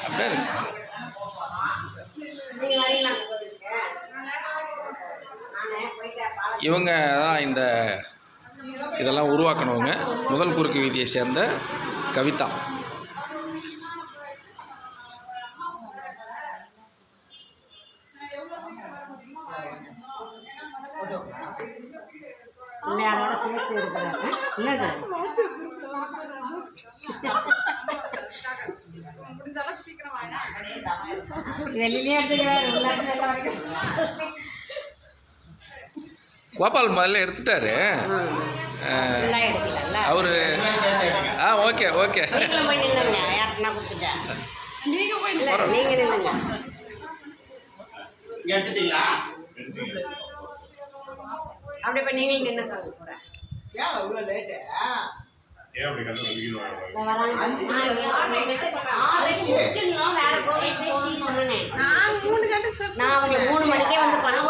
அப்படியே இவங்க தான் இதெல்லாம் உருவாக்கினவங்க. முதல் குறுக்கு வீதியை சேர்ந்த கவிதா. கோபால் முதல்ல எடுத்துட்டாரு அவரு. ஓகே ஓகே அப்படி இப்ப நீங்களும் நின்று போறேன். நான் 3 மணிக்கே வந்து பணம்